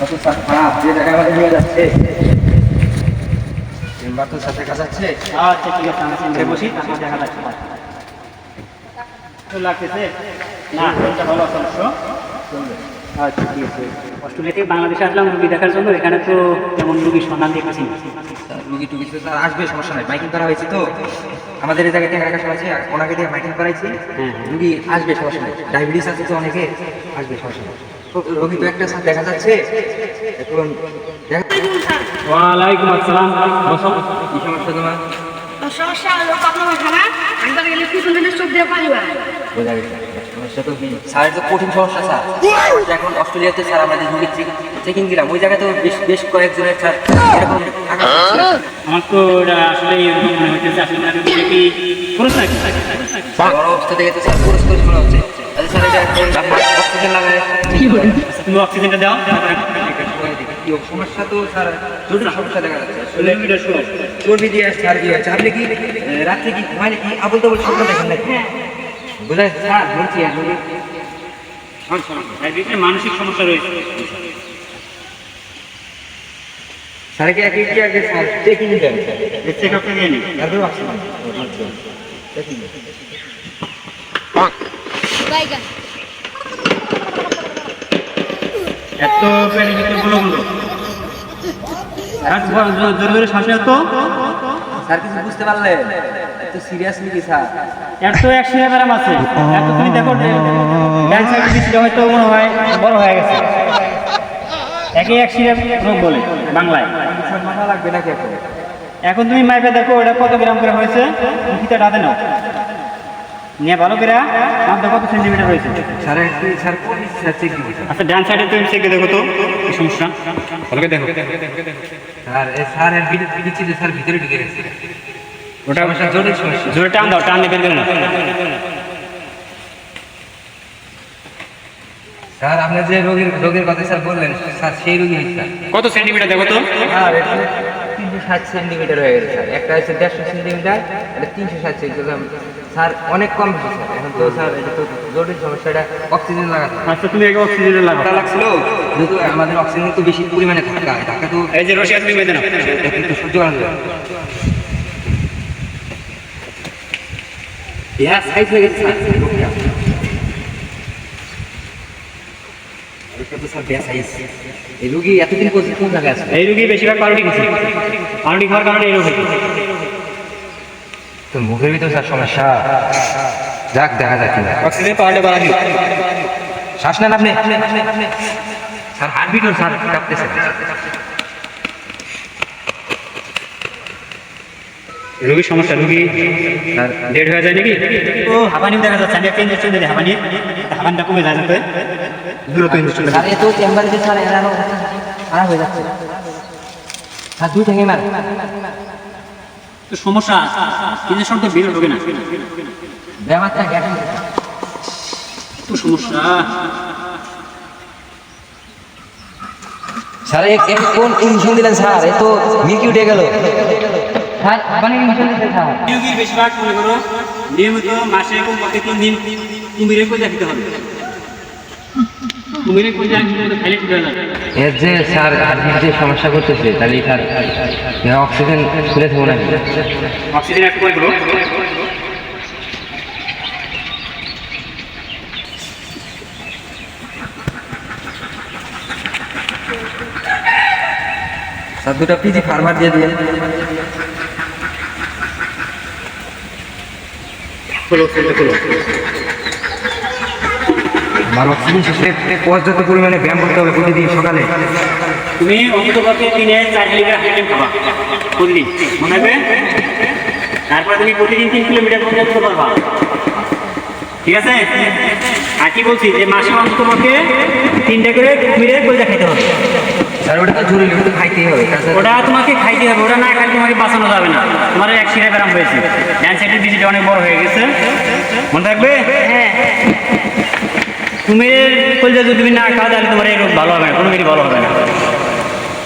কত স্যার খারাপ, যে জায়গায় আমাদের নিয়ে যাচ্ছে চেম্বার তো সাথে কাছাচ্ছে। আচ্ছা ঠিক আছে, আমরা চেম্বারে বসি, তারপর দেখা যাচ্ছে। তো লাগতেছে না, এটা ভালো সমস্যা চলবে। আচ্ছা ঠিক আছে। অস্ট্রেলিয়া থেকে বাংলাদেশে আসলাম রুগী দেখার জন্য, এখানে তো তেমন রুগীর সন্ধান দিয়ে পাচ্ছি না। রুগী টুগি তো স্যার আসবে, সমস্যা নাই, মাইকিং করা হয়েছে তো আমাদের এই জায়গায় টাকা রাখা আছে, ওনাকে দিয়ে মাইকিং করাইছি। রুগী আসবে, সমস্যা নেই, ডায়াবেটিস আছে তো অনেকে, আসবে সমস্যা নেই। রুগী তো একটা স্যার দেখা যাচ্ছে এখন। ওয়ালাইকুম আসসালাম। বসো। কি সমস্যা তোমার? সমস্যা হলো আপনার ওইখানে একবার গেলে পিছনে চোখ দিয়ে পানি হয়। বোঝা গেছে সমস্যা তো কি স্যারের তো কঠিন সমস্যা স্যার। এখন অস্ট্রেলিয়াতে স্যার আমাদের রুগীর চেকিং দিলাম, ওই জায়গায় তো বেশ কয়েকজনের স্যার এরকম আমার তো আসলে এরকম মনে হচ্ছে, আসলে কি খরচ নাকি বড় অবস্থা থেকে তো স্যার পুরস্কার মনে হচ্ছে। আচ্ছা স্যার, এটা এখন অক্সিজেন লাগায় তুমি অক্সিজেনটা দাও। কি সমস্যা তো স্যার, জটিল সমস্যা দেখা যাচ্ছে। চর্বি দিয়ে স্যার কি হয়েছে, আপনি কি রাত্রে কি ঘুমাইলে কি আবল তাবল স্বপ্ন দেখেন নাকি? বোঝা যাচ্ছে স্যার, বলছি মানসিক সমস্যা রয়েছে। স্যার কি কি আগে স্যার চেকিং দেন, চেক আপটা দিয়ে নিন। তারপরে অক্সিজেন চেকিং বাইগা এত পেটের ভিতরে গুলো গুলো জোর জোরে শ্বাস নেও তো। স্যার কিছু বুঝতে পারলেন? এত সিরিয়াসলি কি স্যার? এত অ্যাক্সিডেন্ট ব্যারাম আছে, এত তুমি দেখো ডান সাইডের দিকটা হয়তো মনে হয় বড় হয়ে গেছে। একই অ্যাক্সিডেন্ট রোগ বলে বাংলায়। মাথা লাগবে নাকি এখন? এখন তুমি মাইপে দেখো ওটা কত গ্রাম করে হয়েছে, মুখিটা ডাতে নাও নিয়ে ভালো করে আমাদের কত সেন্টিমিটার হয়েছে। স্যার একটু স্যার স্যার চেক দিবি। আচ্ছা ডান সাইডে তুমি চেক দেখো তো কি সমস্যা, ভালো করে দেখো। স্যার স্যার এর ভিতরে স্যার ভিতরে ঢুকে গেছে। ওটা সমস্যা জটিল সমস্যা। জোরে টান দাও, টান বের করো না। স্যার আপনি যে রোগের কথা স্যার বললেন, স্যার সেই রোগী হয়েছে স্যার। কত সেন্টিমিটার দেখো তো। স্যার এটা 360 সেন্টিমিটার হয়ে গেছে স্যার, একটা হচ্ছে 150 সেন্টিমিটার, এটা 360 সেন্টিমিটার স্যার, অনেক কম হয়েছে স্যার। এখন তো স্যার এটা তো জটিল সমস্যা, এটা অক্সিজেন লাগাতে হবে। আচ্ছা তুমি আগে অক্সিজেন লাগাও। ঠান্ডা লাগছিল, যেহেতু আমাদের অক্সিজেন তো বেশি পরিমাণে ঢাকা তো এই যে রশিয়া তুমি বেঁধে নাও। কিন্তু সহ্য করা যাবে না। ইহা সাইজ হয়ে গেছে স্যার রোগটা। এটা তো স্যার বেশ সাইজ। এই রোগী এতদিন কোন জায়গায় আছে? এই রোগী বেশিরভাগ পাউরুটি খেয়েছে, পাউরুটি খাওয়ার কারণে এই রোগ হয়েছে। তো মুখের ভিতরে স্যার সমস্যা, যাক দেখা যাক কিনা। অক্সিজেন পাওয়ারটা বাড়া দিও। শ্বাস নেন আপনি স্যার, হার্টবিটও স্যার কাঁপতেছে। রোগীর সমস্যা, রোগী স্যার ডেড হয়ে যায় নাকি? ও হাঁপানি দেখা যাচ্ছে, আমি একটা ইঞ্জেকশন দিই হাঁপানি, হাঁপানিটা কমে যায় যাতে দ্রুত ইঞ্জেকশন। স্যার এত চেম্বারে যে স্যার এরা খারাপ হয়ে যাচ্ছে স্যার, দুই ঠেঙে মার। তো সমস্যা ইঞ্জেকশন তো বের হবে না, ব্যাপারটা গেছে তো সমস্যা। স্যার কোন ইঞ্জেকশন দিলেন স্যার? এ তো মিল্কি উঠে গেল স্যার, আপনি ইঞ্জেকশন দিতে স্যার। রোগীর বেশিরভাগ মনে করো নিয়মিত মাসে কমপক্ষে 3 দিন কুমিরের কোজা খেতে হবে। কুমিরের কোজা খাইলে ঠিক হয়ে যাবে। এর যে স্যার হার্টবিট যে সমস্যা করতেছে, তাহলে স্যার অক্সিজেন খুলে থাকবো নাকি? অক্সিজেন একটু করে করো। স্যার দুটা পিজি ফার্মার দিয়ে দিয়ে আমার অক্সিজেন শেষে পর্যাপ্ত পরিমাণে ব্যায়াম করতে হবে প্রতিদিন সকালে। তুমি অন্ততপক্ষে দিনে 4 লিটার হাইটেম খাবা প্রতিদিন, মনে হবে। তারপর তুমি প্রতিদিন 3 কিলোমিটার পর্যন্ত পারবা, ঠিক আছে? আর কি বলছি যে মাসে অন্ততপক্ষে 3টা করে কুমিরের কোজা খেতে হবে। স্যার ওটা তো জরুরি, ওটা খাইতেই হবে। ওটা তোমাকে খাইতে হবে, ওটা না খাইলে তোমাকে বাঁচানো যাবে না। তোমার অ্যাক্সিডেন্ট ব্যারাম হয়েছে, ডান সাইডের ডিজিটা অনেক বড় হয়ে গেছে, মনে থাকবে। হ্যাঁ, কুমিরের কোজা যদি তুমি না খাও তাহলে তোমার এই রোগ ভালো হবে না, কোনো কিছু ভালো হবে না।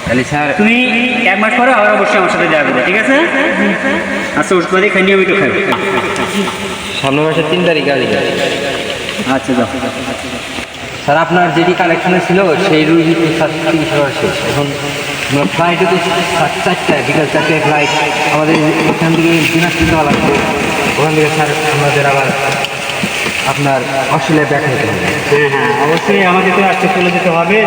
তাহলে স্যার তুমি 1 মাস পরে আবার অবশ্যই আমার সাথে দেখা করবে, ঠিক আছে? আচ্ছা ওষুধ খাই, নিয়মিত খাবে। সামনের মাসের 3 তারিখ আসবে। আচ্ছা যাও। স্যার আপনার যেটি কালেকশনে ছিল সেই রুগী তো স্যার চিকিৎসা শেষ। এখন ফ্লাইটে তো স্যার 4টায় বিকাল 4টায় ফ্লাইট, আমাদের এখান থেকে দিনাজপুর যাওয়া লাগবে, ওখান থেকে স্যার আমাদের আবার আপনার অস্ট্রেলিয়া ব্যাক হতে হবে। হ্যাঁ হ্যাঁ, অবশ্যই আমাদের তো আজকে চলে যেতে হবে।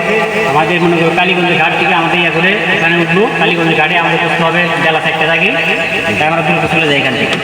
আমাদের মনে করো কালীগঞ্জের ঘাট থেকে আমাদের ইয়ে করে এখানে উঠবো, কালীগঞ্জের ঘাটে আমাদের করতে হবে বেলা 4টে থাকি, তাই আমরা দ্রুত চলে যাই এখান থেকে।